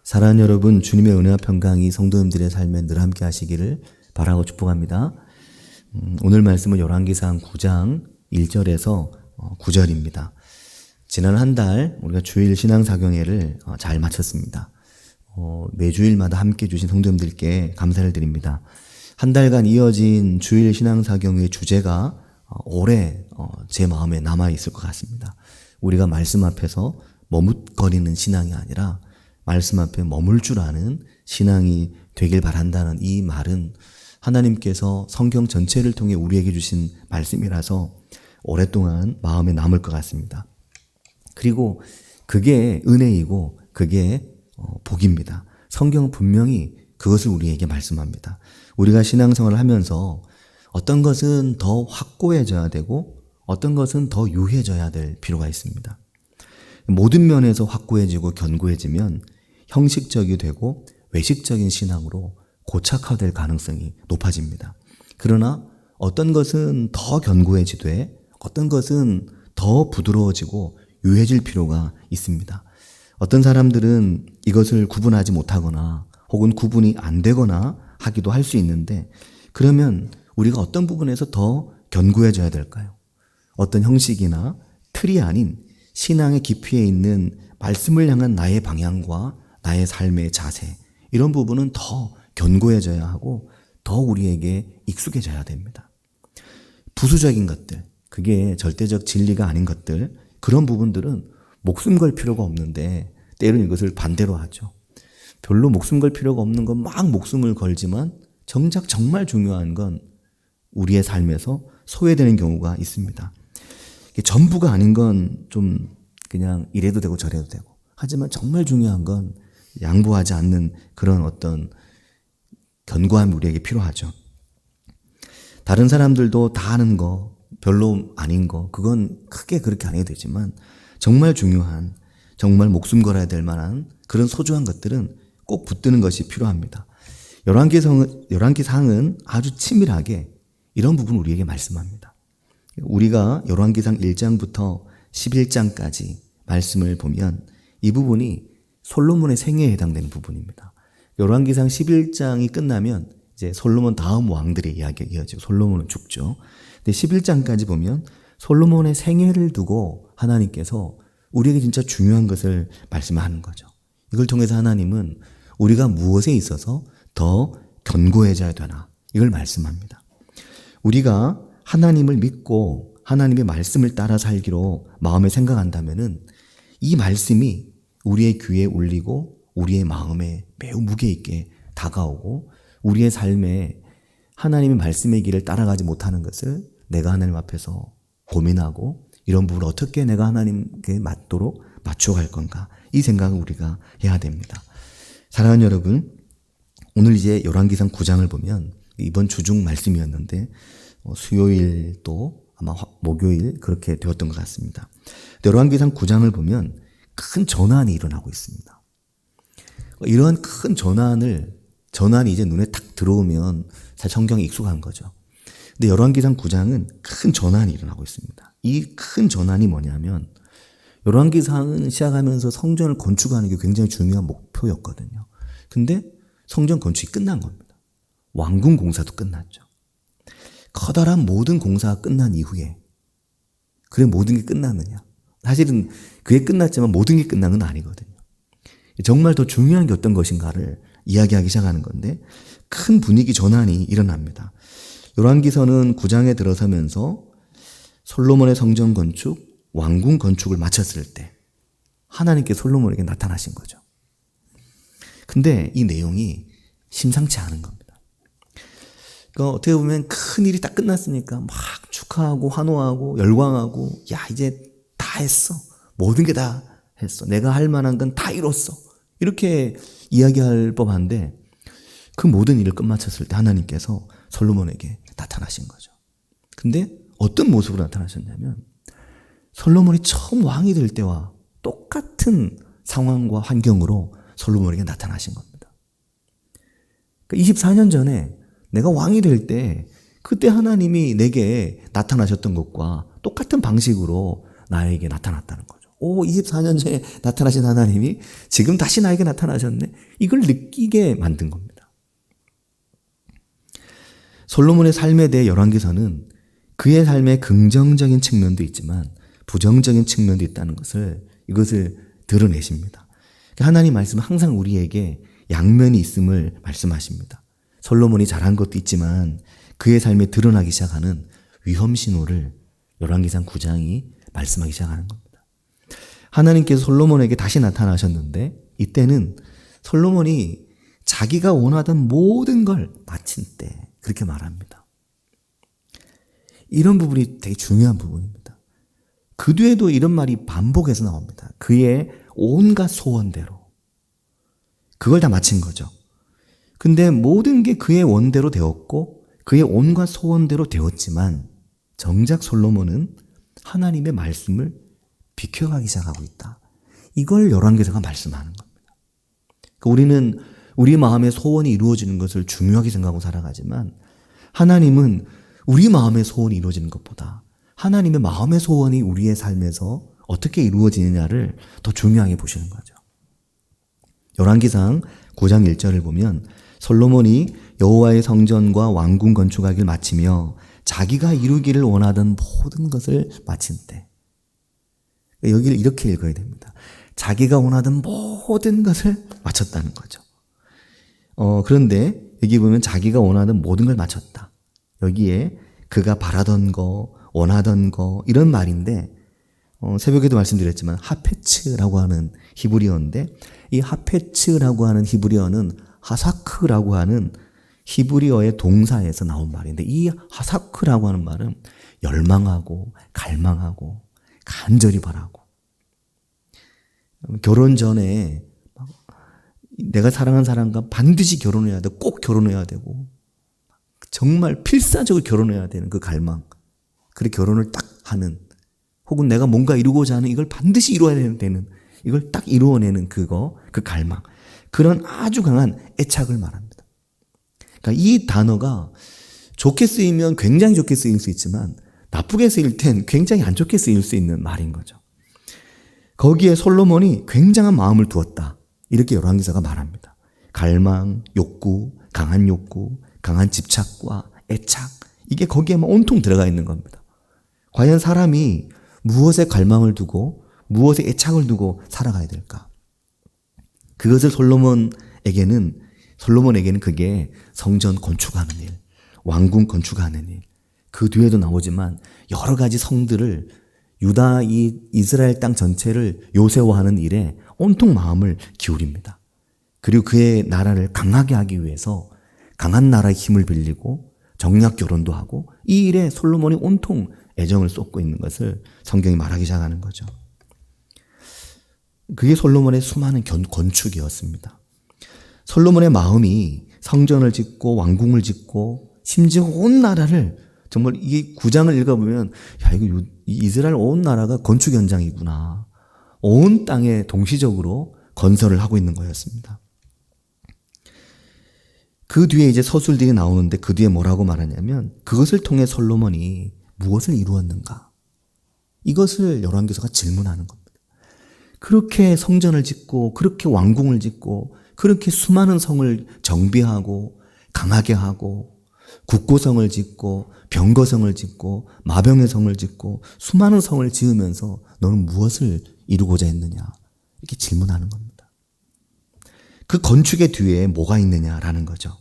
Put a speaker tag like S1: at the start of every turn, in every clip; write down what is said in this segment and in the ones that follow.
S1: 사랑하는 여러분, 주님의 은혜와 평강이 성도님들의 삶에 늘 함께 하시기를 바라고 축복합니다. 오늘 말씀은 열왕기상 9장 1절에서 9절입니다. 지난 한 달 우리가 주일 신앙사경회를 잘 마쳤습니다. 매주일마다 함께 해주신 성도님들께 감사를 드립니다. 한 달간 이어진 주일 신앙사경회의 주제가 오래 제 마음에 남아있을 것 같습니다. 우리가 말씀 앞에서 머뭇거리는 신앙이 아니라 말씀 앞에 머물 줄 아는 신앙이 되길 바란다는 이 말은 하나님께서 성경 전체를 통해 우리에게 주신 말씀이라서 오랫동안 마음에 남을 것 같습니다. 그리고 그게 은혜이고 그게 복입니다. 성경은 분명히 그것을 우리에게 말씀합니다. 우리가 신앙생활을 하면서 어떤 것은 더 확고해져야 되고 어떤 것은 더 유해져야 될 필요가 있습니다. 모든 면에서 확고해지고 견고해지면 형식적이 되고 외식적인 신앙으로 고착화될 가능성이 높아집니다. 그러나 어떤 것은 더 견고해지되 어떤 것은 더 부드러워지고 유해질 필요가 있습니다. 어떤 사람들은 이것을 구분하지 못하거나 혹은 구분이 안 되거나 하기도 할 수 있는데 그러면 우리가 어떤 부분에서 더 견고해져야 될까요? 어떤 형식이나 틀이 아닌 신앙의 깊이에 있는 말씀을 향한 나의 방향과 나의 삶의 자세, 이런 부분은 더 견고해져야 하고 더 우리에게 익숙해져야 됩니다. 부수적인 것들, 그게 절대적 진리가 아닌 것들, 그런 부분들은 목숨 걸 필요가 없는데 때로는 이것을 반대로 하죠. 별로 목숨 걸 필요가 없는 건 막 목숨을 걸지만 정작 정말 중요한 건 우리의 삶에서 소외되는 경우가 있습니다. 전부가 아닌 건 좀 그냥 이래도 되고 저래도 되고, 하지만 정말 중요한 건 양보하지 않는 그런 어떤 견고함이 우리에게 필요하죠. 다른 사람들도 다 아는 거, 별로 아닌 거, 그건 크게 그렇게 안 해도 되지만 정말 중요한, 정말 목숨 걸어야 될 만한 그런 소중한 것들은 꼭 붙드는 것이 필요합니다. 열왕기상은 아주 치밀하게 이런 부분을 우리에게 말씀합니다. 우리가 열왕기상 1장부터 11장까지 말씀을 보면 이 부분이 솔로몬의 생애에 해당되는 부분입니다. 열왕기상 11장이 끝나면 이제 솔로몬 다음 왕들의 이야기가 이어지고 솔로몬은 죽죠. 근데 11장까지 보면 솔로몬의 생애를 두고 하나님께서 우리에게 진짜 중요한 것을 말씀하는 거죠. 이걸 통해서 하나님은 우리가 무엇에 있어서 더 견고해져야 되나, 이걸 말씀합니다. 우리가 하나님을 믿고 하나님의 말씀을 따라 살기로 마음에 생각한다면은 이 말씀이 우리의 귀에 울리고 우리의 마음에 매우 무게 있게 다가오고 우리의 삶에 하나님의 말씀의 길을 따라가지 못하는 것을 내가 하나님 앞에서 고민하고 이런 부분을 어떻게 내가 하나님께 맞도록 맞춰갈 건가, 이 생각을 우리가 해야 됩니다. 사랑하는 여러분, 오늘 이제 열왕기상 9장을 보면 이번 주중 말씀이었는데 수요일 또 아마 목요일 그렇게 되었던 것 같습니다. 열왕기상 9장을 보면 큰 전환이 일어나고 있습니다. 이러한 큰 전환이 이제 눈에 탁 들어오면 사실 성경에 익숙한 거죠. 근데 열왕기상 9장은 큰 전환이 일어나고 있습니다. 이 큰 전환이 뭐냐면 열왕기상은 시작하면서 성전을 건축하는 게 굉장히 중요한 목표였거든요. 근데 성전 건축이 끝난 겁니다. 왕궁 공사도 끝났죠. 커다란 모든 공사가 끝난 이후에 그래 모든 게 끝났느냐? 사실은 그게 끝났지만 모든 게 끝난 건 아니거든요. 정말 더 중요한 게 어떤 것인가를 이야기하기 시작하는 건데 큰 분위기 전환이 일어납니다. 열왕기서는 9장에 들어서면서 솔로몬의 성전 건축, 왕궁 건축을 마쳤을 때 하나님께 솔로몬에게 나타나신 거죠. 근데 이 내용이 심상치 않은 겁니다. 그러니까 어떻게 보면 큰 일이 딱 끝났으니까 막 축하하고 환호하고 열광하고, 야 이제 다 했어, 모든 게 다 했어, 내가 할 만한 건 다 이뤘어, 이렇게 이야기할 법한데 그 모든 일을 끝마쳤을 때 하나님께서 솔로몬에게 나타나신 거죠. 근데 어떤 모습으로 나타나셨냐면 솔로몬이 처음 왕이 될 때와 똑같은 상황과 환경으로 솔로몬에게 나타나신 겁니다. 그러니까 24년 전에 내가 왕이 될 때 그때 하나님이 내게 나타나셨던 것과 똑같은 방식으로 나에게 나타났다는 거죠. 24년 전에 나타나신 하나님이 지금 다시 나에게 나타나셨네. 이걸 느끼게 만든 겁니다. 솔로몬의 삶에 대해 열왕기서는 그의 삶의 긍정적인 측면도 있지만 부정적인 측면도 있다는 이것을 드러내십니다. 하나님 말씀은 항상 우리에게 양면이 있음을 말씀하십니다. 솔로몬이 잘한 것도 있지만 그의 삶에 드러나기 시작하는 위험 신호를 열왕기상 9장이 말씀하기 시작하는 겁니다. 하나님께서 솔로몬에게 다시 나타나셨는데 이때는 솔로몬이 자기가 원하던 모든 걸 마친 때 그렇게 말합니다. 이런 부분이 되게 중요한 부분입니다. 그 뒤에도 이런 말이 반복해서 나옵니다. 그의 온갖 소원대로. 그걸 다 마친 거죠. 근데 모든 게 그의 원대로 되었고 그의 온갖 소원대로 되었지만 정작 솔로몬은 하나님의 말씀을 비켜가기 시작하고 있다. 이걸 열왕기서가 말씀하는 겁니다. 우리는 우리 마음의 소원이 이루어지는 것을 중요하게 생각하고 살아가지만 하나님은 우리 마음의 소원이 이루어지는 것보다 하나님의 마음의 소원이 우리의 삶에서 어떻게 이루어지느냐를 더 중요하게 보시는 거죠. 열왕기상 9장 1절을 보면 솔로몬이 여호와의 성전과 왕궁 건축하기를 마치며 자기가 이루기를 원하던 모든 것을 마친 때, 여기를 이렇게 읽어야 됩니다. 자기가 원하던 모든 것을 마쳤다는 거죠. 그런데 여기 보면 자기가 원하던 모든 걸 마쳤다. 여기에 그가 바라던 거, 원하던 거 이런 말인데 새벽에도 말씀드렸지만 하페츠라고 하는 히브리어인데 이 하페츠라고 하는 히브리어는 하사크라고 하는 히브리어의 동사에서 나온 말인데 이 하사크라고 하는 말은 열망하고 갈망하고 간절히 바라고 결혼 전에 내가 사랑하는 사람과 반드시 결혼해야 되고 꼭 결혼해야 되고 정말 필사적으로 결혼해야 되는 그 갈망, 그래 결혼을 딱 하는 혹은 내가 뭔가 이루고자 하는 이걸 반드시 이루어야 되는 이걸 딱 이루어내는 그 갈망, 그런 아주 강한 애착을 말합니다. 그러니까 이 단어가 좋게 쓰이면 굉장히 좋게 쓰일 수 있지만 나쁘게 쓰일 땐 굉장히 안 좋게 쓰일 수 있는 말인 거죠. 거기에 솔로몬이 굉장한 마음을 두었다. 이렇게 열왕기서가 말합니다. 갈망, 욕구, 강한 집착과 애착, 이게 거기에만 온통 들어가 있는 겁니다. 과연 사람이 무엇에 갈망을 두고 무엇에 애착을 두고 살아가야 될까? 그것을 솔로몬에게는 그게 성전 건축하는 일, 왕궁 건축하는 일, 그 뒤에도 나오지만 여러 가지 성들을 유다 이스라엘 땅 전체를 요새화하는 일에 온통 마음을 기울입니다. 그리고 그의 나라를 강하게 하기 위해서 강한 나라의 힘을 빌리고 정략 결혼도 하고 이 일에 솔로몬이 온통 애정을 쏟고 있는 것을 성경이 말하기 시작하는 거죠. 그게 솔로몬의 수많은 건축이었습니다. 솔로몬의 마음이 성전을 짓고 왕궁을 짓고 심지어 온 나라를 정말 이 9장을 읽어보면 야 이거 이스라엘 온 나라가 건축 현장이구나. 온 땅에 동시적으로 건설을 하고 있는 거였습니다. 그 뒤에 이제 서술들이 나오는데 그 뒤에 뭐라고 말하냐면 그것을 통해 솔로몬이 무엇을 이루었는가? 이것을 열왕기서가 질문하는 겁니다. 그렇게 성전을 짓고 그렇게 왕궁을 짓고 그렇게 수많은 성을 정비하고 강하게 하고 국고성을 짓고 병거성을 짓고 마병의 성을 짓고 수많은 성을 지으면서 너는 무엇을 이루고자 했느냐? 이렇게 질문하는 겁니다. 그 건축의 뒤에 뭐가 있느냐라는 거죠.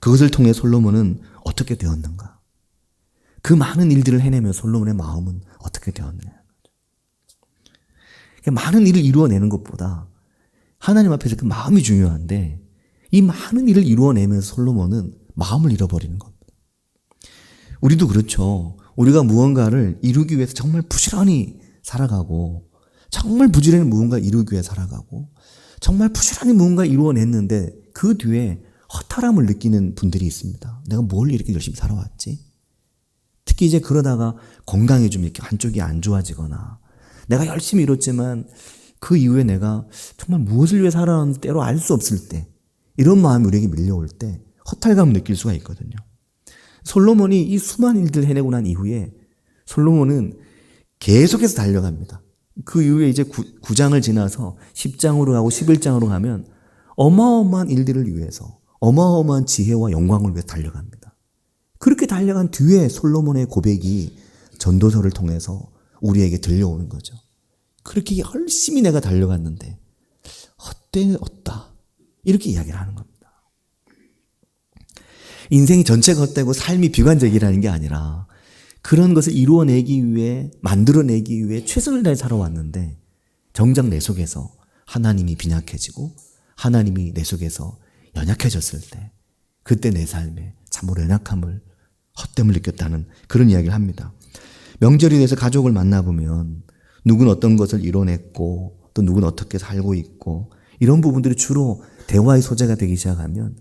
S1: 그것을 통해 솔로몬은 어떻게 되었는가? 그 많은 일들을 해내며 솔로몬의 마음은 어떻게 되었느냐? 많은 일을 이루어내는 것보다 하나님 앞에서 그 마음이 중요한데 이 많은 일을 이루어내면서 솔로몬은 마음을 잃어버리는 겁니다. 우리도 그렇죠. 우리가 무언가를 이루기 위해서 정말 부지런히 살아가고 정말 부지런히 무언가 이루기 위해 살아가고 정말 부지런히 무언가 이루어냈는데 그 뒤에 허탈함을 느끼는 분들이 있습니다. 내가 뭘 이렇게 열심히 살아왔지? 특히 이제 그러다가 건강이 좀 이렇게 한쪽이 안 좋아지거나 내가 열심히 이뤘지만 그 이후에 내가 정말 무엇을 위해 살아왔는지 때로 알 수 없을 때 이런 마음이 우리에게 밀려올 때 허탈감을 느낄 수가 있거든요. 솔로몬이 이 수많은 일들을 해내고 난 이후에 솔로몬은 계속해서 달려갑니다. 그 이후에 이제 9장을 지나서 10장으로 가고 11장으로 가면 어마어마한 일들을 위해서 어마어마한 지혜와 영광을 위해서 달려갑니다. 그렇게 달려간 뒤에 솔로몬의 고백이 전도서를 통해서 우리에게 들려오는 거죠. 그렇게 열심히 내가 달려갔는데 헛되었다. 이렇게 이야기를 하는 겁니다. 인생이 전체가 헛되고 삶이 비관적이라는 게 아니라 그런 것을 이루어내기 위해 만들어내기 위해 최선을 다해 살아왔는데 정작 내 속에서 하나님이 빈약해지고 하나님이 내 속에서 연약해졌을 때 그때 내 삶에 참으로 연약함을 헛됨을 느꼈다는 그런 이야기를 합니다. 명절이 돼서 가족을 만나보면 누구는 어떤 것을 이뤄냈고 또 누구는 어떻게 살고 있고 이런 부분들이 주로 대화의 소재가 되기 시작하면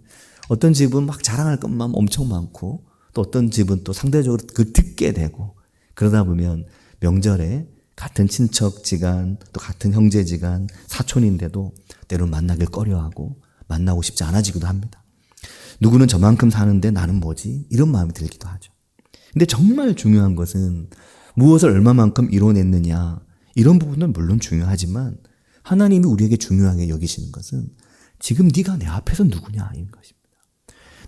S1: 어떤 집은 막 자랑할 것만 엄청 많고 또 어떤 집은 또 상대적으로 그 듣게 되고 그러다 보면 명절에 같은 친척지간 또 같은 형제지간 사촌인데도 때로는 만나길 꺼려하고 만나고 싶지 않아지기도 합니다. 누구는 저만큼 사는데 나는 뭐지? 이런 마음이 들기도 하죠. 근데 정말 중요한 것은 무엇을 얼마만큼 이뤄냈느냐 이런 부분은 물론 중요하지만 하나님이 우리에게 중요하게 여기시는 것은 지금 네가 내 앞에서 누구냐인 것입니다.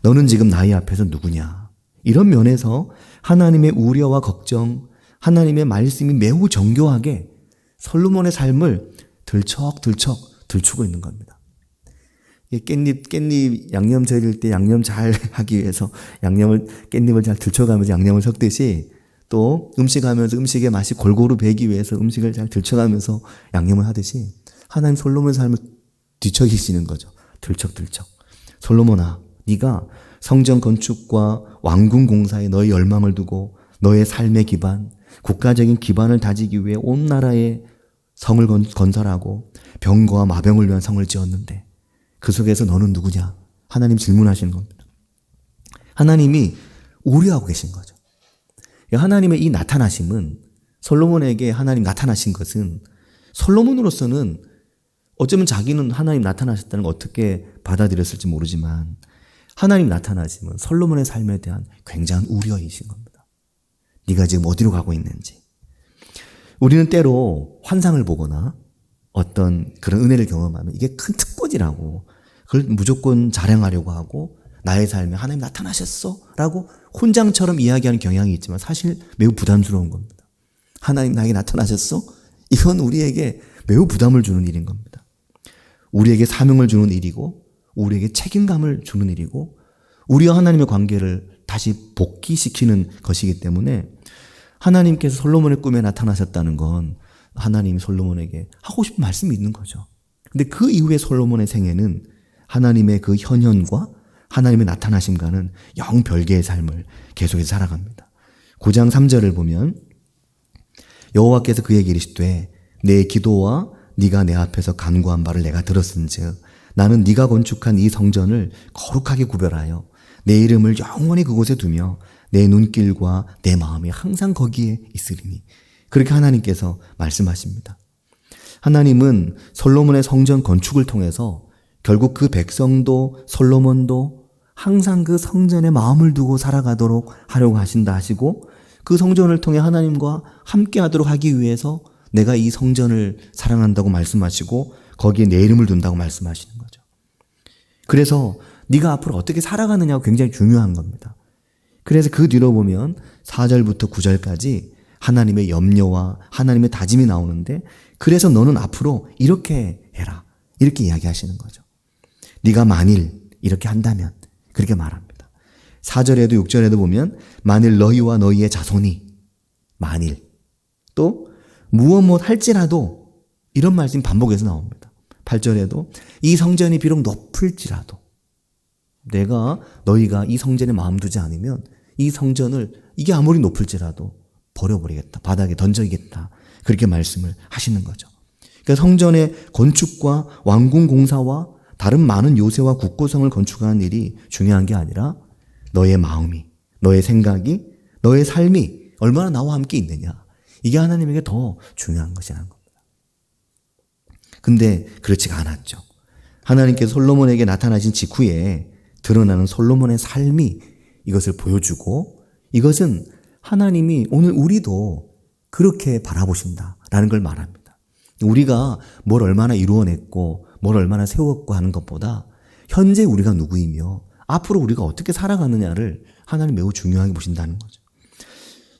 S1: 너는 지금 나의 앞에서 누구냐. 이런 면에서 하나님의 우려와 걱정, 하나님의 말씀이 매우 정교하게 솔로몬의 삶을 들추고 있는 겁니다. 깻잎 양념 절일 때 양념 잘 하기 위해서 깻잎을 잘 들춰가면서 양념을 섞듯이 또 음식하면서 음식의 맛이 골고루 배기 위해서 음식을 잘 들춰가면서 양념을 하듯이 하나님 솔로몬의 삶을 뒤척이시는 거죠. 들척. 솔로몬아, 네가 성전 건축과 왕궁 공사에 너의 열망을 두고 너의 삶의 기반, 국가적인 기반을 다지기 위해 온 나라에 성을 건설하고 병거와 마병을 위한 성을 지었는데 그 속에서 너는 누구냐? 하나님 질문하시는 겁니다. 하나님이 우려하고 계신 거죠. 하나님의 이 나타나심은 솔로몬에게 하나님 나타나신 것은 솔로몬으로서는 어쩌면 자기는 하나님 나타나셨다는 걸 어떻게 받아들였을지 모르지만 하나님 나타나심은 솔로몬의 삶에 대한 굉장한 우려이신 겁니다. 네가 지금 어디로 가고 있는지. 우리는 때로 환상을 보거나 어떤 그런 은혜를 경험하면 이게 큰 특권이라고 그걸 무조건 자랑하려고 하고 나의 삶에 하나님 나타나셨어? 라고 혼장처럼 이야기하는 경향이 있지만 사실 매우 부담스러운 겁니다. 하나님 나에게 나타나셨어? 이건 우리에게 매우 부담을 주는 일인 겁니다. 우리에게 사명을 주는 일이고 우리에게 책임감을 주는 일이고 우리와 하나님의 관계를 다시 복귀시키는 것이기 때문에 하나님께서 솔로몬의 꿈에 나타나셨다는 건 하나님이 솔로몬에게 하고 싶은 말씀이 있는 거죠. 근데 그 이후에 솔로몬의 생애는 하나님의 그 현현과 하나님의 나타나심과는 영 별개의 삶을 계속해서 살아갑니다. 9장 3절을 보면 여호와께서 그에게 이르시되 내 기도와 네가 내 앞에서 간구한 바를 내가 들었은즉 나는 네가 건축한 이 성전을 거룩하게 구별하여 내 이름을 영원히 그곳에 두며 내 눈길과 내 마음이 항상 거기에 있으리니. 그렇게 하나님께서 말씀하십니다. 하나님은 솔로몬의 성전 건축을 통해서 결국 그 백성도 솔로몬도 항상 그 성전에 마음을 두고 살아가도록 하려고 하신다 하시고 그 성전을 통해 하나님과 함께 하도록 하기 위해서 내가 이 성전을 사랑한다고 말씀하시고 거기에 내 이름을 둔다고 말씀하시는 거죠. 그래서 네가 앞으로 어떻게 살아가느냐가 굉장히 중요한 겁니다. 그래서 그 뒤로 보면 4절부터 9절까지 하나님의 염려와 하나님의 다짐이 나오는데 그래서 너는 앞으로 이렇게 해라. 이렇게 이야기하시는 거죠. 네가 만일 이렇게 한다면 그렇게 말합니다. 4절에도 6절에도 보면 만일 너희와 너희의 자손이 만일 또 무엇 할지라도 이런 말씀이 반복해서 나옵니다. 8절에도 이 성전이 비록 높을지라도 너희가 이 성전에 마음 두지 않으면 이 성전을 이게 아무리 높을지라도 버려버리겠다. 바닥에 던져야겠다. 그렇게 말씀을 하시는 거죠. 그러니까 성전의 건축과 왕궁 공사와 다른 많은 요새와 국고성을 건축하는 일이 중요한 게 아니라 너의 마음이, 너의 생각이, 너의 삶이 얼마나 나와 함께 있느냐. 이게 하나님에게 더 중요한 것이라는 겁니다. 근데 그렇지가 않았죠. 하나님께서 솔로몬에게 나타나신 직후에 드러나는 솔로몬의 삶이 이것을 보여주고 이것은 하나님이 오늘 우리도 그렇게 바라보신다라는 걸 말합니다. 우리가 뭘 얼마나 이루어냈고 뭘 얼마나 세웠고 하는 것보다 현재 우리가 누구이며 앞으로 우리가 어떻게 살아가느냐를 하나님 매우 중요하게 보신다는 거죠.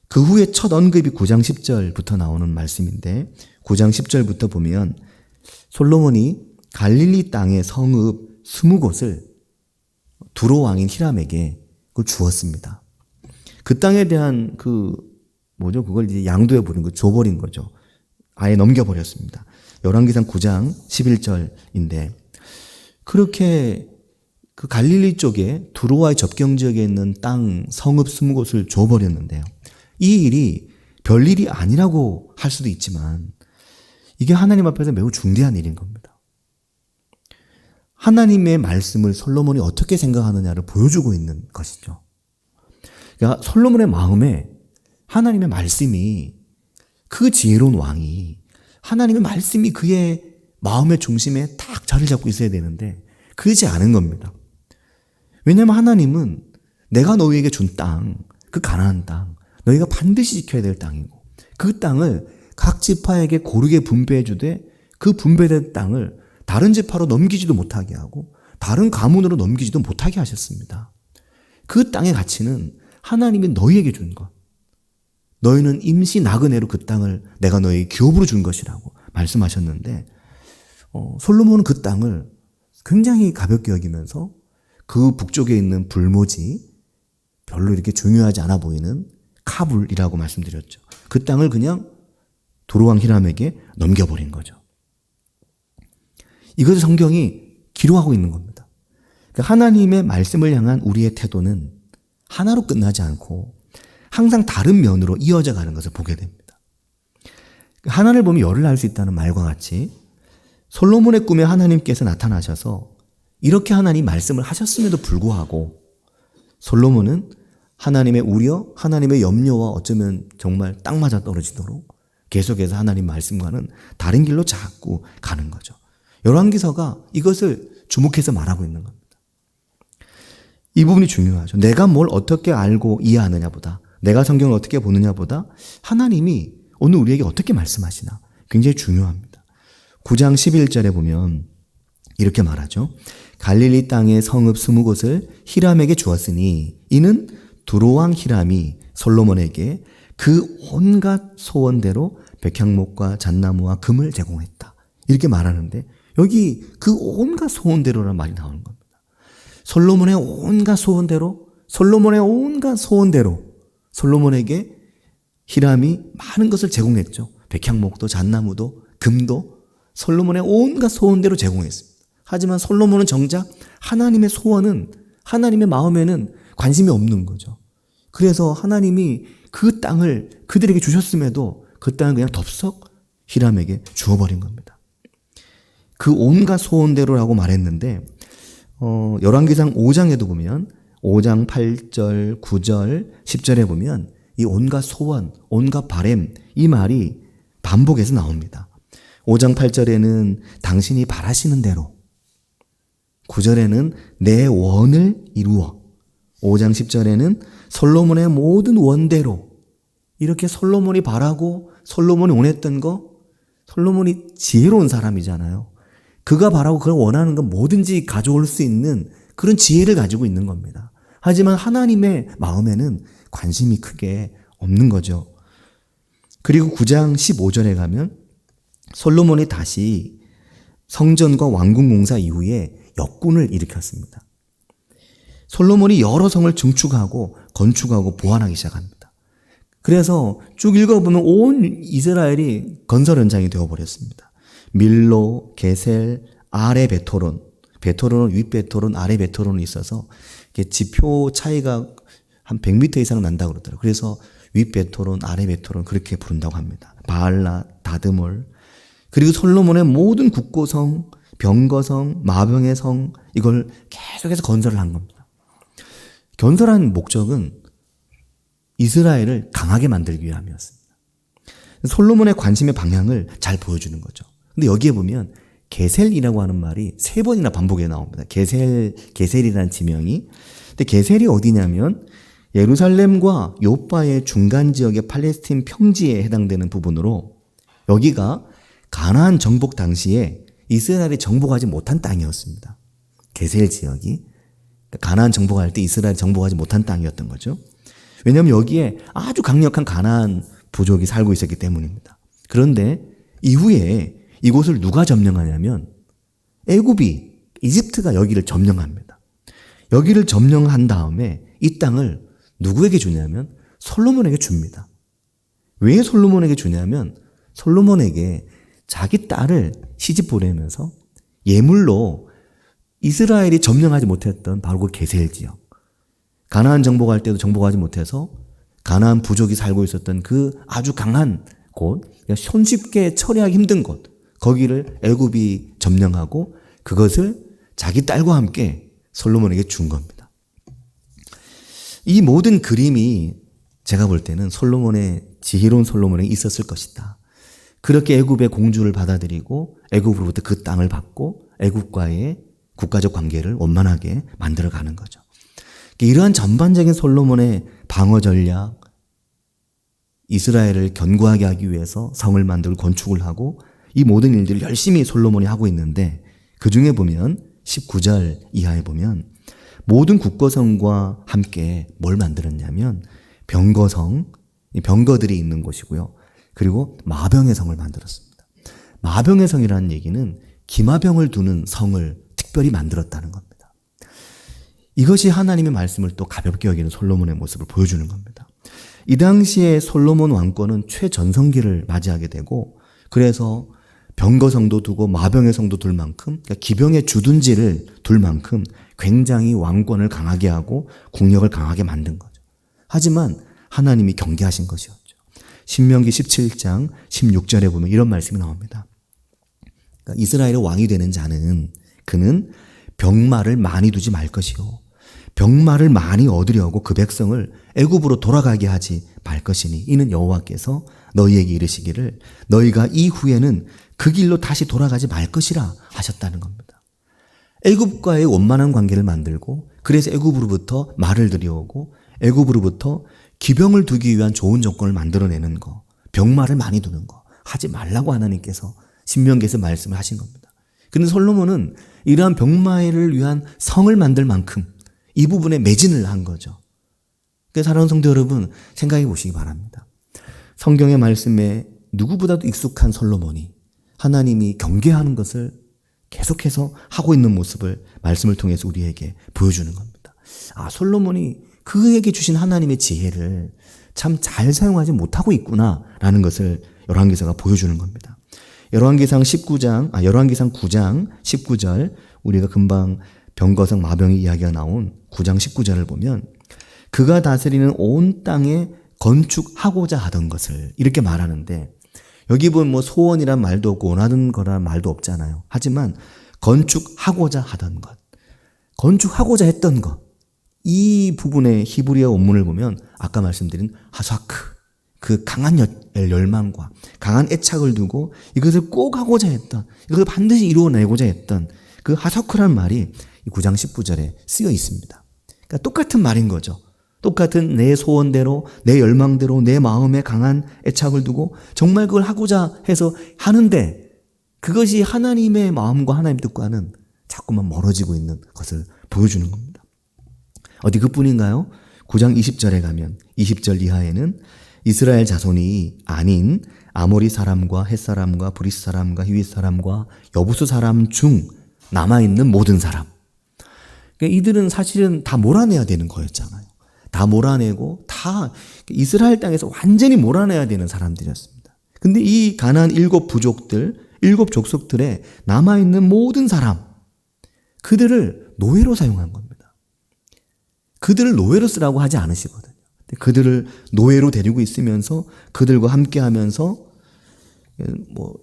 S1: 그 후에 첫 언급이 9장 10절부터 나오는 말씀인데 9장 10절부터 보면 솔로몬이 갈릴리 땅의 성읍 20곳을 두로 왕인 히람에게 그걸 주었습니다. 그 땅에 대한 그걸 이제 양도해 버린 거, 줘버린 거죠. 아예 넘겨버렸습니다. 열왕기상 9장 11절인데 그렇게 그 갈릴리 쪽에 두로와의 접경 지역에 있는 땅 성읍 20곳을 줘버렸는데요. 이 일이 별일이 아니라고 할 수도 있지만 이게 하나님 앞에서 매우 중대한 일인 겁니다. 하나님의 말씀을 솔로몬이 어떻게 생각하느냐를 보여주고 있는 것이죠. 그러니까 솔로몬의 마음에 하나님의 말씀이 그 지혜로운 왕이 하나님의 말씀이 그의 마음의 중심에 딱 자리를 잡고 있어야 되는데 그러지 않은 겁니다. 왜냐하면 하나님은 내가 너희에게 준 땅, 그 가나안 땅, 너희가 반드시 지켜야 될 땅이고 그 땅을 각 지파에게 고르게 분배해 주되 그 분배된 땅을 다른 지파로 넘기지도 못하게 하고 다른 가문으로 넘기지도 못하게 하셨습니다. 그 땅의 가치는 하나님이 너희에게 준 것. 너희는 임시 나그네로 그 땅을 내가 너희 기업으로 준 것이라고 말씀하셨는데 솔로몬은 그 땅을 굉장히 가볍게 여기면서 그 북쪽에 있는 불모지 별로 이렇게 중요하지 않아 보이는 카불이라고 말씀드렸죠. 그 땅을 그냥 두로왕 히람에게 넘겨버린 거죠. 이것을 성경이 기록하고 있는 겁니다. 그러니까 하나님의 말씀을 향한 우리의 태도는 하나로 끝나지 않고 항상 다른 면으로 이어져 가는 것을 보게 됩니다. 하나를 보면 열을 알 수 있다는 말과 같이 솔로몬의 꿈에 하나님께서 나타나셔서 이렇게 하나님 말씀을 하셨음에도 불구하고 솔로몬은 하나님의 우려, 하나님의 염려와 어쩌면 정말 딱 맞아 떨어지도록 계속해서 하나님 말씀과는 다른 길로 자꾸 가는 거죠. 열왕기서가 이것을 주목해서 말하고 있는 겁니다. 이 부분이 중요하죠. 내가 뭘 어떻게 알고 이해하느냐보다 내가 성경을 어떻게 보느냐보다 하나님이 오늘 우리에게 어떻게 말씀하시나 굉장히 중요합니다. 9장 11절에 보면 이렇게 말하죠. 갈릴리 땅의 성읍 20곳을 히람에게 주었으니 이는 두로왕 히람이 솔로몬에게 그 온갖 소원대로 백향목과 잣나무와 금을 제공했다. 이렇게 말하는데 여기 그 온갖 소원대로라는 말이 나오는 겁니다. 솔로몬의 온갖 소원대로, 솔로몬의 온갖 소원대로 솔로몬에게 히람이 많은 것을 제공했죠. 백향목도 잣나무도 금도 솔로몬의 온갖 소원대로 제공했습니다. 하지만 솔로몬은 정작 하나님의 소원은 하나님의 마음에는 관심이 없는 거죠. 그래서 하나님이 그 땅을 그들에게 주셨음에도 그 땅을 그냥 덥석 히람에게 주어버린 겁니다. 그 온갖 소원대로라고 말했는데 열왕기상 5장에도 보면 5장 8절, 9절, 10절에 보면 이 온갖 소원, 온갖 바램 이 말이 반복해서 나옵니다. 5장 8절에는 당신이 바라시는 대로 9절에는 내 원을 이루어 5장 10절에는 솔로몬의 모든 원대로 이렇게 솔로몬이 바라고 솔로몬이 원했던 거 솔로몬이 지혜로운 사람이잖아요. 그가 바라고 그가 원하는 건 뭐든지 가져올 수 있는 그런 지혜를 가지고 있는 겁니다. 하지만 하나님의 마음에는 관심이 크게 없는 거죠. 그리고 9장 15절에 가면 솔로몬이 다시 성전과 왕궁 공사 이후에 역군을 일으켰습니다. 솔로몬이 여러 성을 증축하고 건축하고 보완하기 시작합니다. 그래서 쭉 읽어보면 온 이스라엘이 건설 현장이 되어버렸습니다. 밀로, 게셀, 아래 베토론, 베토론은 윗 베토론, 아래 베토론이 있어서 지표 차이가 한 100m 이상 난다고 그러더라고요. 그래서 윗 베토론, 아래 베토론 그렇게 부른다고 합니다. 바알라, 다드몰, 그리고 솔로몬의 모든 국고성, 병거성, 마병의 성 이걸 계속해서 건설을 한 겁니다. 건설한 목적은 이스라엘을 강하게 만들기 위함이었습니다. 솔로몬의 관심의 방향을 잘 보여주는 거죠. 근데 여기에 보면 게셀이라고 하는 말이 3번이나 반복해 나옵니다. 게셀이라는 지명이. 근데 게셀이 어디냐면 예루살렘과 요빠의 중간 지역의 팔레스틴 평지에 해당되는 부분으로 여기가 가나안 정복 당시에 이스라엘이 정복하지 못한 땅이었습니다. 게셀 지역이 가나안 정복할 때 이스라엘이 정복하지 못한 땅이었던 거죠. 왜냐하면 여기에 아주 강력한 가나안 부족이 살고 있었기 때문입니다. 그런데 이후에 이곳을 누가 점령하냐면 애굽이, 이집트가 여기를 점령합니다. 여기를 점령한 다음에 이 땅을 누구에게 주냐면 솔로몬에게 줍니다. 왜 솔로몬에게 주냐면 솔로몬에게 자기 딸을 시집 보내면서 예물로 이스라엘이 점령하지 못했던 바로 그 게셀 지역, 가나안 정복할 때도 정복하지 못해서 가나안 부족이 살고 있었던 그 아주 강한 곳, 손쉽게 처리하기 힘든 곳, 거기를 애굽이 점령하고 그것을 자기 딸과 함께 솔로몬에게 준 겁니다. 이 모든 그림이 제가 볼 때는 지혜로운 솔로몬에게 있었을 것이다. 그렇게 애굽의 공주를 받아들이고 애굽으로부터 그 땅을 받고 애굽과의 국가적 관계를 원만하게 만들어가는 거죠. 이러한 전반적인 솔로몬의 방어 전략, 이스라엘을 견고하게 하기 위해서 성을 만들고 건축을 하고 이 모든 일들을 열심히 솔로몬이 하고 있는데 그 중에 보면 19절 이하에 보면 모든 국거성과 함께 뭘 만들었냐면 병거성, 병거들이 있는 곳이고요. 그리고 마병의 성을 만들었습니다. 마병의 성이라는 얘기는 기마병을 두는 성을 특별히 만들었다는 겁니다. 이것이 하나님의 말씀을 또 가볍게 여기는 솔로몬의 모습을 보여주는 겁니다. 이 당시에 솔로몬 왕권은 최전성기를 맞이하게 되고 그래서 병거성도 두고 마병의 성도 둘 만큼, 그러니까 기병의 주둔지를 둘 만큼 굉장히 왕권을 강하게 하고 국력을 강하게 만든 거죠. 하지만 하나님이 경계하신 것이었죠. 신명기 17장 16절에 보면 이런 말씀이 나옵니다. 그러니까 이스라엘의 왕이 되는 자는 그는 병마를 많이 두지 말 것이요 병마를 많이 얻으려고 그 백성을 애굽으로 돌아가게 하지 말 것이니 이는 여호와께서 너희에게 이르시기를 너희가 이후에는 그 길로 다시 돌아가지 말 것이라 하셨다는 겁니다. 애굽과의 원만한 관계를 만들고 그래서 애굽으로부터 말을 들여오고 애굽으로부터 기병을 두기 위한 좋은 조건을 만들어내는 거, 병마를 많이 두는 거 하지 말라고 하나님께서 신명기에서 말씀을 하신 겁니다. 그런데 솔로몬은 이러한 병마를 위한 성을 만들 만큼 이 부분에 매진을 한 거죠. 그래서 사랑하는 성도 여러분 생각해 보시기 바랍니다. 성경의 말씀에 누구보다도 익숙한 솔로몬이 하나님이 경계하는 것을 계속해서 하고 있는 모습을 말씀을 통해서 우리에게 보여주는 겁니다. 솔로몬이 그에게 주신 하나님의 지혜를 참 잘 사용하지 못하고 있구나라는 것을 열왕기서가 보여주는 겁니다. 열왕기상 9장 19절 우리가 금방 병거성 마병의 이야기가 나온 9장 19절을 보면 그가 다스리는 온 땅에 건축하고자 하던 것을 이렇게 말하는데 여기 보면 소원이란 말도 없고 원하는 거란 말도 없잖아요. 하지만 건축하고자 하던 것, 건축하고자 했던 것, 이 부분의 히브리어 원문을 보면 아까 말씀드린 하사크, 그 강한 열망과 강한 애착을 두고 이것을 꼭 하고자 했던, 이것을 반드시 이루어내고자 했던 그 하사크란 말이 9장 19절에 쓰여 있습니다. 그러니까 똑같은 말인 거죠. 똑같은 내 소원대로, 내 열망대로, 내 마음에 강한 애착을 두고 정말 그걸 하고자 해서 하는데 그것이 하나님의 마음과 하나님의 뜻과는 자꾸만 멀어지고 있는 것을 보여주는 겁니다. 어디 그뿐인가요? 9장 20절에 가면 20절 이하에는 이스라엘 자손이 아닌 아모리 사람과 헷 사람과 브리스 사람과 히윗 사람과 여부수 사람 중 남아있는 모든 사람. 그러니까 이들은 사실은 다 몰아내야 되는 거였잖아요. 다 몰아내고 다 이스라엘 땅에서 완전히 몰아내야 되는 사람들이었습니다. 근데 이 가나안 7 부족들, 7 족속들에 남아있는 모든 사람, 그들을 노예로 사용한 겁니다. 그들을 노예로 쓰라고 하지 않으시거든요. 그들을 노예로 데리고 있으면서 그들과 함께 하면서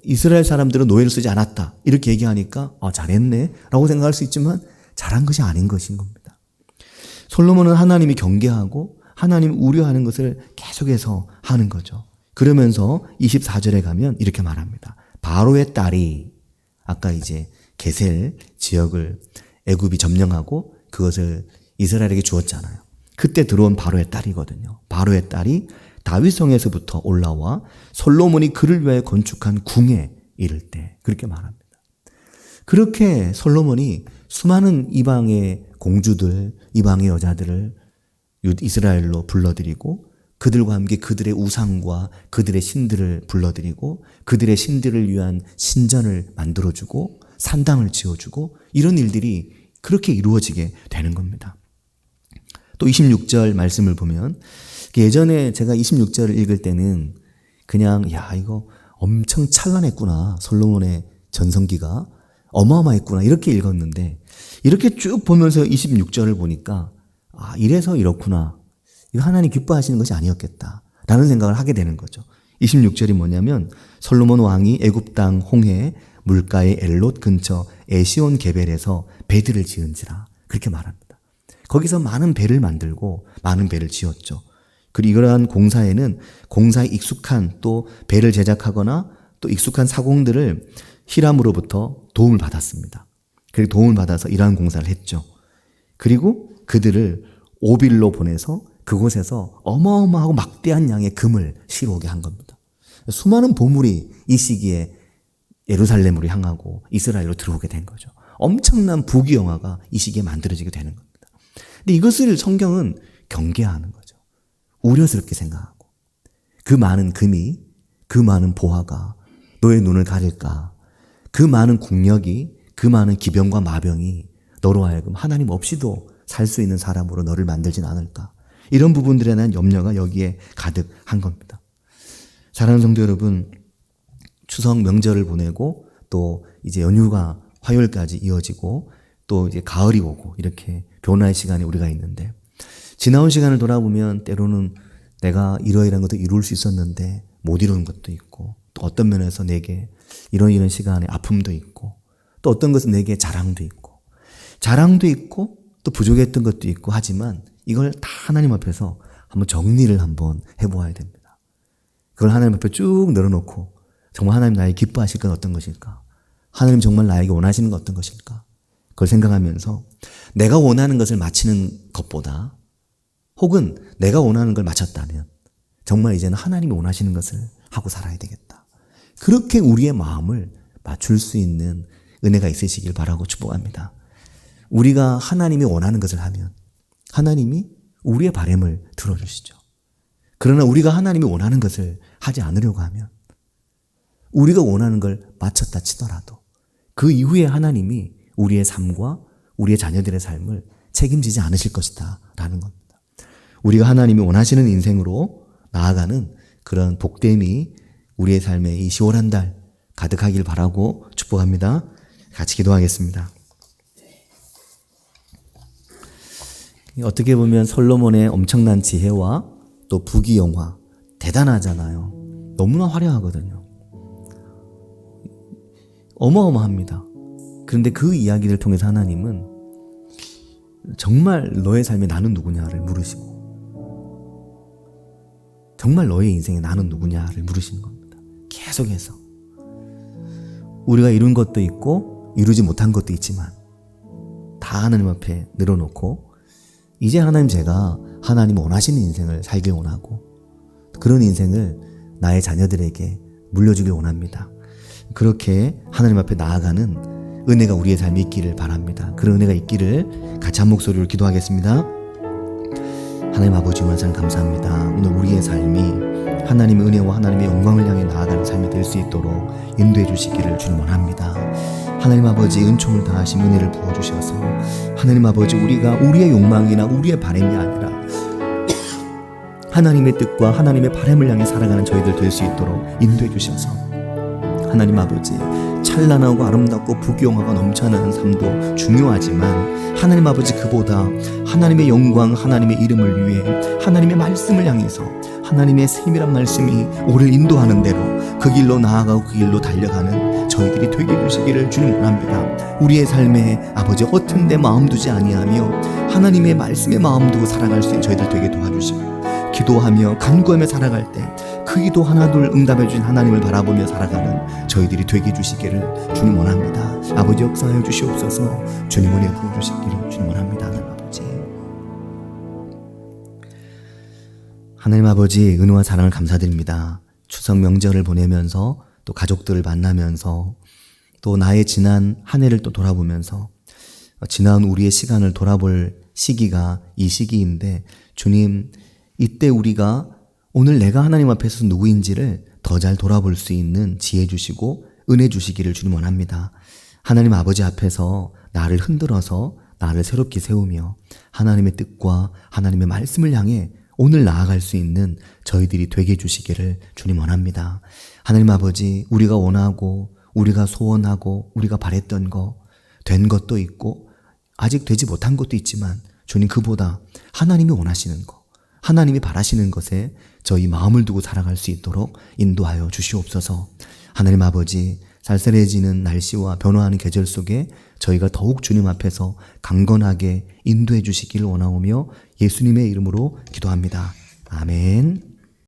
S1: 이스라엘 사람들은 노예로 쓰지 않았다. 이렇게 얘기하니까 잘했네 라고 생각할 수 있지만 잘한 것이 아닌 것인 겁니다. 솔로몬은 하나님이 경계하고 하나님 우려하는 것을 계속해서 하는 거죠. 그러면서 24절에 가면 이렇게 말합니다. 바로의 딸이 아까 이제 게셀 지역을 애굽이 점령하고 그것을 이스라엘에게 주었잖아요. 그때 들어온 바로의 딸이거든요. 바로의 딸이 다윗성에서부터 올라와 솔로몬이 그를 위하여 건축한 궁에 이를 때 그렇게 말합니다. 그렇게 솔로몬이 수많은 이방의 공주들, 이방의 여자들을 이스라엘로 불러들이고 그들과 함께 그들의 우상과 그들의 신들을 불러들이고 그들의 신들을 위한 신전을 만들어주고 산당을 지어주고 이런 일들이 그렇게 이루어지게 되는 겁니다. 또 26절 말씀을 보면 예전에 제가 26절을 읽을 때는 그냥 이거 엄청 찬란했구나. 솔로몬의 전성기가 어마어마했구나. 이렇게 읽었는데 이렇게 쭉 보면서 26절을 보니까 이래서 이렇구나. 이거 하나님 기뻐하시는 것이 아니었겠다. 라는 생각을 하게 되는 거죠. 26절이 뭐냐면 솔로몬 왕이 애굽 땅 홍해 물가의 엘롯 근처 에시온 게벨에서 배들을 지은지라. 그렇게 말합니다. 거기서 많은 배를 만들고 많은 배를 지었죠. 그리고 이러한 공사에는 공사에 익숙한 또 배를 제작하거나 또 익숙한 사공들을 히람으로부터 도움을 받았습니다. 그리고 도움을 받아서 이러한 공사를 했죠. 그리고 그들을 오빌로 보내서 그곳에서 어마어마하고 막대한 양의 금을 실어오게 한 겁니다. 수많은 보물이 이 시기에 예루살렘으로 향하고 이스라엘로 들어오게 된 거죠. 엄청난 부귀영화가 이 시기에 만들어지게 되는 겁니다. 근데 이것을 성경은 경계하는 거죠. 우려스럽게 생각하고 그 많은 금이, 그 많은 보화가 너의 눈을 가릴까? 그 많은 국력이, 그 많은 기병과 마병이 너로 하여금 하나님 없이도 살 수 있는 사람으로 너를 만들진 않을까? 이런 부분들에 대한 염려가 여기에 가득한 겁니다. 사랑하는 성도 여러분, 추석 명절을 보내고 또 이제 연휴가 화요일까지 이어지고 또 이제 가을이 오고 이렇게 변화의 시간에 우리가 있는데 지나온 시간을 돌아보면 때로는 내가 이러이러한 것도 이룰 수 있었는데 못 이룬 것도 있고 또 어떤 면에서 내게 이런 시간에 아픔도 있고 또 어떤 것은 내게 자랑도 있고 또 부족했던 것도 있고 하지만 이걸 다 하나님 앞에서 한번 정리를 한번 해보아야 됩니다. 그걸 하나님 앞에 쭉 늘어놓고 정말 하나님 나에게 기뻐하실 건 어떤 것일까? 하나님 정말 나에게 원하시는 건 어떤 것일까? 그걸 생각하면서 내가 원하는 것을 마치는 것보다 혹은 내가 원하는 걸 마쳤다면 정말 이제는 하나님이 원하시는 것을 하고 살아야 되겠다. 그렇게 우리의 마음을 맞출 수 있는 은혜가 있으시길 바라고 축복합니다. 우리가 하나님이 원하는 것을 하면 하나님이 우리의 바람을 들어주시죠. 그러나 우리가 하나님이 원하는 것을 하지 않으려고 하면 우리가 원하는 걸 마쳤다 치더라도 그 이후에 하나님이 우리의 삶과 우리의 자녀들의 삶을 책임지지 않으실 것이다 라는 겁니다. 우리가 하나님이 원하시는 인생으로 나아가는 그런 복됨이 우리의 삶에 이 10월 한 달 가득하길 바라고 축복합니다. 같이 기도하겠습니다. 어떻게 보면 솔로몬의 엄청난 지혜와 또 부귀영화 대단하잖아요. 너무나 화려하거든요. 어마어마합니다. 그런데 그 이야기를 통해서 하나님은 정말 너의 삶에 나는 누구냐를 물으시고 정말 너의 인생에 나는 누구냐를 물으시는 겁니다. 계속해서 우리가 이룬 것도 있고 이루지 못한 것도 있지만 다 하나님 앞에 늘어놓고 이제 하나님 제가 하나님 원하시는 인생을 살길 원하고 그런 인생을 나의 자녀들에게 물려주길 원합니다. 그렇게 하나님 앞에 나아가는 은혜가 우리의 삶에 있기를 바랍니다. 그런 은혜가 있기를 같이 한 목소리로 기도하겠습니다. 하나님 아버지 원하사님 감사합니다. 오늘 우리의 삶이 하나님의 은혜와 하나님의 영광을 향해 나아가는 삶이 될 수 있도록 인도해 주시기를 주님 원합니다. 하나님 아버지 은총을 다하신 은혜를 부어주셔서 하나님 아버지 우리가 우리의 욕망이나 우리의 바람이 아니라 하나님의 뜻과 하나님의 바람을 향해 살아가는 저희들 될 수 있도록 인도해 주셔서 하나님 아버지 찬란하고 아름답고 부귀영화가 넘쳐나는 삶도 중요하지만 하나님 아버지 그보다 하나님의 영광 하나님의 이름을 위해 하나님의 말씀을 향해서 하나님의 세밀한 말씀이 우리를 인도하는 대로 그 길로 나아가고 그 길로 달려가는 저희들이 되게 해주시기를 주님 원합니다. 우리의 삶에 아버지 허튼 데 마음 두지 아니하며 하나님의 말씀에 마음 두고 살아갈 수 있는 저희들 되게 도와주시고 기도하며 간구하며 살아갈 때 그 기도 하나둘 응답해 주신 하나님을 바라보며 살아가는 저희들이 되게 해주시기를 주님 원합니다. 아버지 역사하여 주시옵소서. 주님 은혜 부어주시기를 주님 원합니다. 하나님 아버지 하나님 아버지 은혜와 사랑을 감사드립니다. 추석 명절을 보내면서 또 가족들을 만나면서 또 나의 지난 한 해를 또 돌아보면서 지나온 우리의 시간을 돌아볼 시기가 이 시기인데 주님, 이때 우리가 오늘 내가 하나님 앞에서 누구인지를 더 잘 돌아볼 수 있는 지혜 주시고 은혜 주시기를 주님 원합니다. 하나님 아버지 앞에서 나를 흔들어서 나를 새롭게 세우며 하나님의 뜻과 하나님의 말씀을 향해 오늘 나아갈 수 있는 저희들이 되게 해주시기를 주님 원합니다. 하나님 아버지, 우리가 원하고 우리가 소원하고 우리가 바랬던 거, 된 것도 있고 아직 되지 못한 것도 있지만 주님, 그보다 하나님이 원하시는 거, 하나님이 바라시는 것에 저희 마음을 두고 살아갈 수 있도록 인도하여 주시옵소서. 하나님 아버지, 쌀쌀해지는 날씨와 변화하는 계절 속에 저희가 더욱 주님 앞에서 강건하게 인도해 주시기를 원하오며 예수님의 이름으로 기도합니다. 아멘.